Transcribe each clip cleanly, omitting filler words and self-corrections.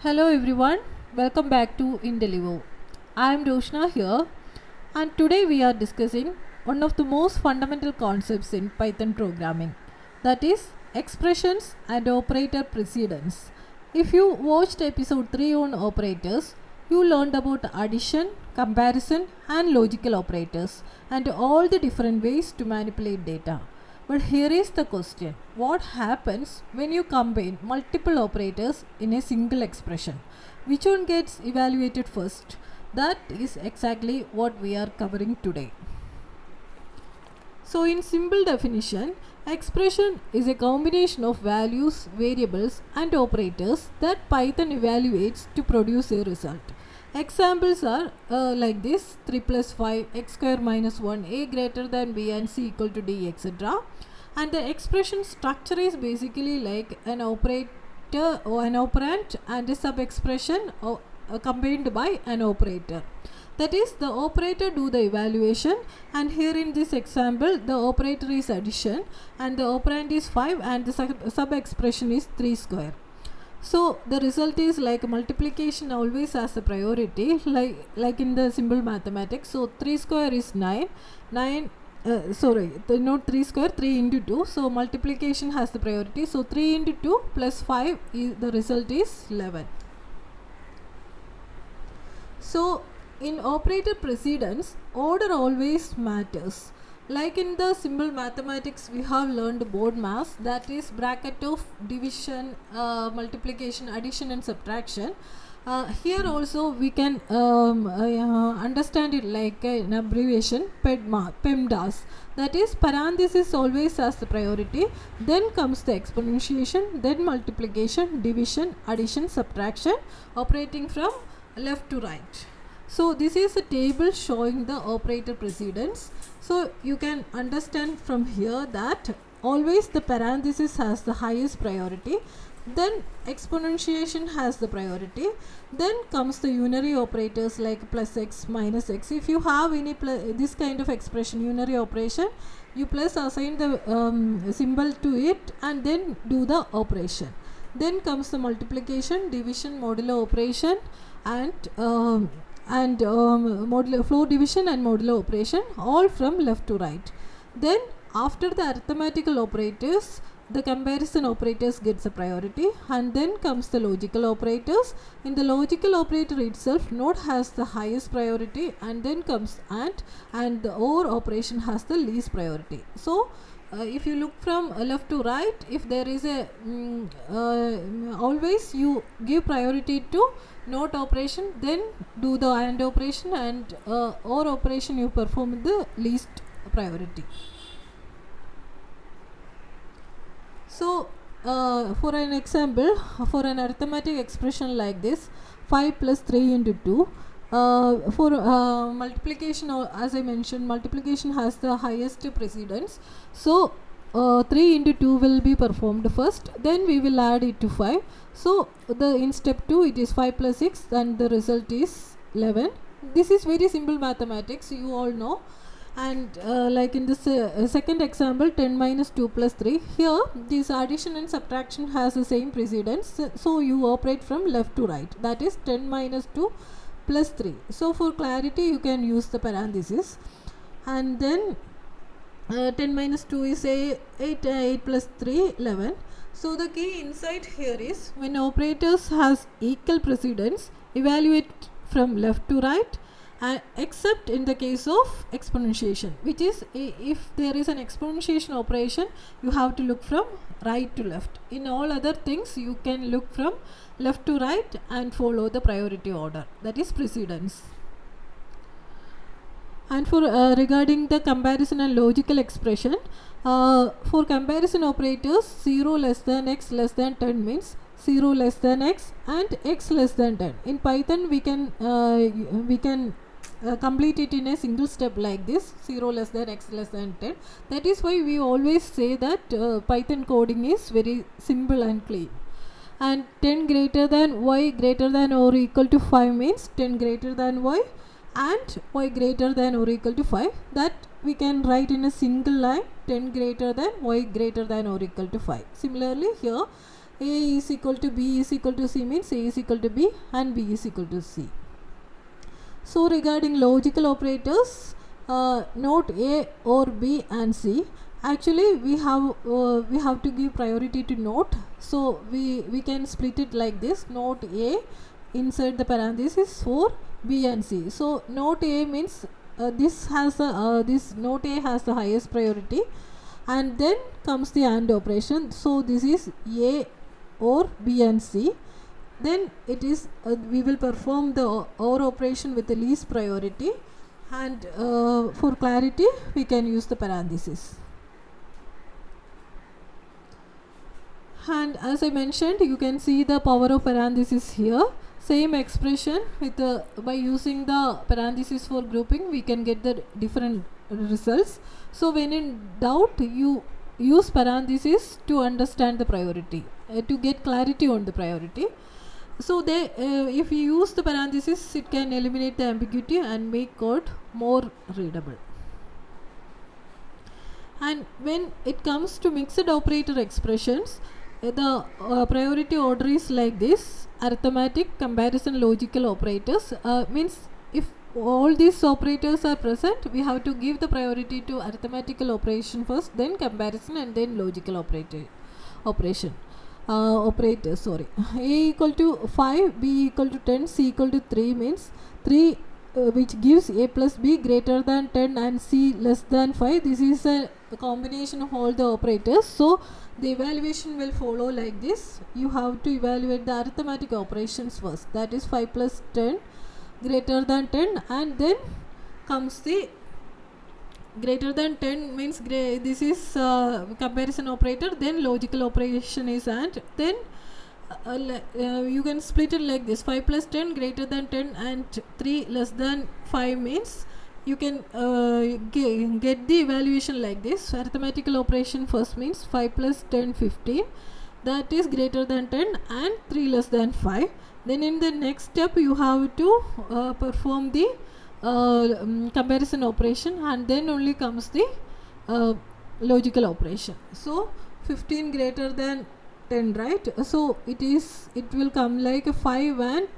Hello everyone, welcome back to Indelivo. I am Roshna here, and today we are discussing one of the most fundamental concepts in Python programming, that is expressions and operator precedence. If you watched episode 3 on operators, you learned about addition, comparison and logical operators and all the different ways to manipulate data. But here is the question: what happens when you combine multiple operators in a single expression? Which one gets evaluated first? That is exactly what we are covering today. So, in simple definition, expression is a combination of values, variables, and operators that Python evaluates to produce a result. Examples are like this: 3 plus 5, x square minus 1, a greater than b and c equal to d, etc. And the expression structure is basically like an operator or an operand and a sub expression combined by an operator. That is, the operator do the evaluation, and here in this example the operator is addition and the operand is 5 and the sub expression is 3 square. So the result is like multiplication always has a priority, like in the simple mathematics. So 3 square is 9, not 3 square, 3 into 2. So multiplication has the priority. So 3 into 2 plus 5 is the result is 11. So in operator precedence, order always matters. Like in the simple mathematics, we have learned board mass, that is bracket of division, multiplication, addition and subtraction. Here also we can understand it like an abbreviation, PEMDAS. That is, parenthesis always has the priority, then comes the exponentiation, then multiplication, division, addition, subtraction, operating from left to right. So this is a table showing the operator precedence. So you can understand from here that always the parenthesis has the highest priority, then exponentiation has the priority, then comes the unary operators like plus x, minus x. If you have any this kind of expression, unary operation, you plus assign the symbol to it and then do the operation. Then comes the multiplication, division, modulo operation and modulo floor division and modulo operation, all from left to right. Then after the arithmetical operators, the comparison operators gets a priority, and then comes the logical operators. In the logical operator itself, node has the highest priority, and then comes and the OR operation has the least priority. So if you look from left to right, if there is a always you give priority to NOT operation, then do the AND operation, and OR operation you perform the least priority. So for an example, for an arithmetic expression like this, 5 plus 3 into 2, for multiplication, as I mentioned, multiplication has the highest precedence. So 3 into 2 will be performed first, then we will add it to 5. So in step 2 it is 5 plus 6 and the result is 11. This is very simple mathematics, you all know. And like in this second example, 10 minus 2 plus 3, here this addition and subtraction has the same precedence, so you operate from left to right, that is 10 minus 2 plus 3. So for clarity you can use the parenthesis, and then 10 minus 2 is 8 plus 3, 11. So the key insight here is, when operators has equal precedence, evaluate from left to right, except in the case of exponentiation, which is if there is an exponentiation operation, you have to look from right to left. In all other things you can look from left to right and follow the priority order, that is precedence. And for regarding the comparison and logical expression, for comparison operators, 0 less than x less than 10 means 0 less than x and x less than 10. In Python we can complete it in a single step like this: 0 less than x less than 10. That is why we always say that Python coding is very simple and clean. And 10 greater than y greater than or equal to 5 means 10 greater than y and y greater than or equal to 5. That we can write in a single line: 10 greater than y greater than or equal to 5. Similarly here, A is equal to B is equal to C means A is equal to B and B is equal to C. So regarding logical operators, note A or B and C, actually we have to give priority to note. So we can split it like this: note A inside the parenthesis for B and C. So note A means this note A has the highest priority, and then comes the AND operation. So this is A or B and C. Then it is we will perform the OR operation with the least priority, and for clarity we can use the parenthesis. And as I mentioned, you can see the power of parenthesis here. Same expression with by using the parenthesis for grouping, we can get the different results. So when in doubt, you use parenthesis to understand the priority, to get clarity on the priority. So if you use the parenthesis, it can eliminate the ambiguity and make code more readable. And when it comes to mixed operator expressions, the priority order is like this: arithmetic, comparison, logical operators. Means if all these operators are present, we have to give the priority to arithmetical operation first, then comparison, and then logical operation. Operators, sorry. A equal to 5, B equal to 10, C equal to 3 means 3 which gives A plus B greater than 10 and C less than 5. This is a combination of all the operators. So the evaluation will follow like this. You have to evaluate the arithmetic operations first, that is 5 plus 10 greater than 10, and then comes the greater than 10 means this is comparison operator, then logical operation is AND, then you can split it like this: 5 plus 10 greater than 10 and 3 less than 5 means you can get the evaluation like this. Arithmetical operation first means 5 plus 10 15, that is greater than 10 and 3 less than 5. Then in the next step you have to perform the comparison operation, and then only comes the logical operation. So 15 greater than 10, right? So it will come like a 5 and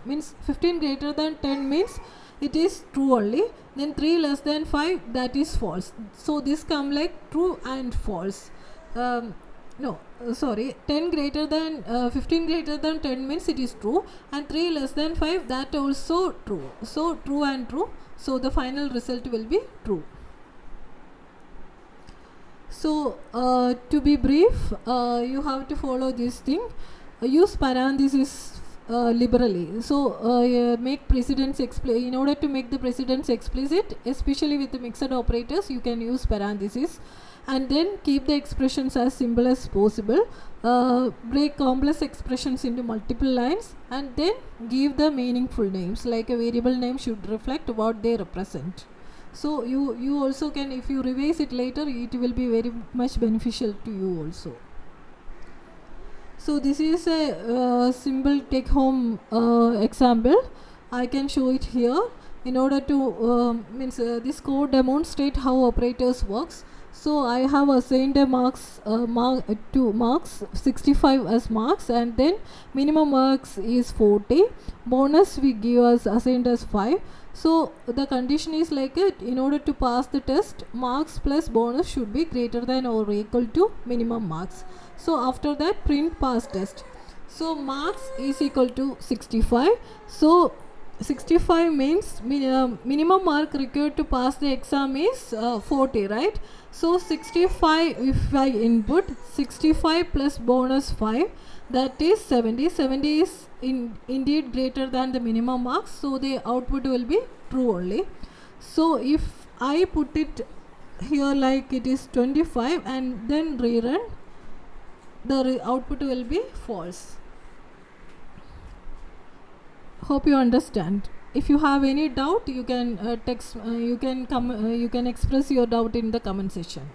means 15 greater than 10 means it is true only. Then 3 less than 5, that is false. So this come like true and false. No, sorry, 10 greater than 15 greater than 10 means it is true, and 3 less than 5, that also true. So true and true, so the final result will be true. So to be brief, you have to follow this thing. Use parenthesis liberally. So make precedence in order to make the precedence explicit, especially with the mixed operators, you can use parenthesis. And then keep the expressions as simple as possible. Break complex expressions into multiple lines, and then give the meaningful names. Like a variable name should reflect what they represent. So you also can, if you revise it later, it will be very much beneficial to you also. So this is a simple take home example. I can show it here in order to this code demonstrate how operators works. So I have assigned a marks 65 as marks, and then minimum marks is 40. Bonus we give as assigned as 5. So the condition is like it: in order to pass the test, marks plus bonus should be greater than or equal to minimum marks. So after that, print pass test. So marks is equal to 65. So 65 means minimum mark required to pass the exam is 40, right? So 65, if I input 65 plus bonus 5, that is 70. 70 is indeed greater than the minimum marks, so the output will be true only. So if I put it here like it is 25 and then rerun, the output will be false. Hope you understand. If you have any doubt, you can text. You can express your doubt in the comment section.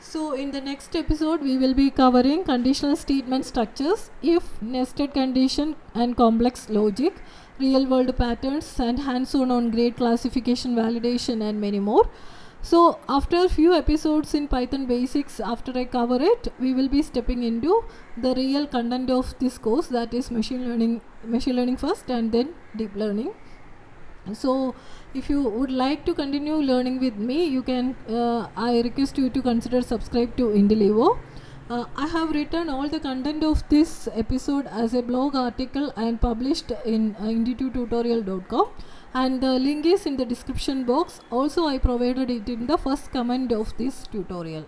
So in the next episode, we will be covering conditional statement structures, if, nested condition and complex logic, real world patterns, and hands-on on grade classification, validation, and many more. So after a few episodes in Python basics, after I cover it, we will be stepping into the real content of this course, that is machine learning first and then deep learning. So if you would like to continue learning with me, you can I request you to consider subscribe to Indelevo. I have written all the content of this episode as a blog article and published in inditutorial.com, and the link is in the description box. Also, I provided it in the first comment of this tutorial.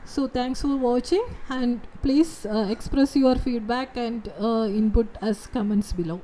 So thanks for watching, and please express your feedback and input as comments below.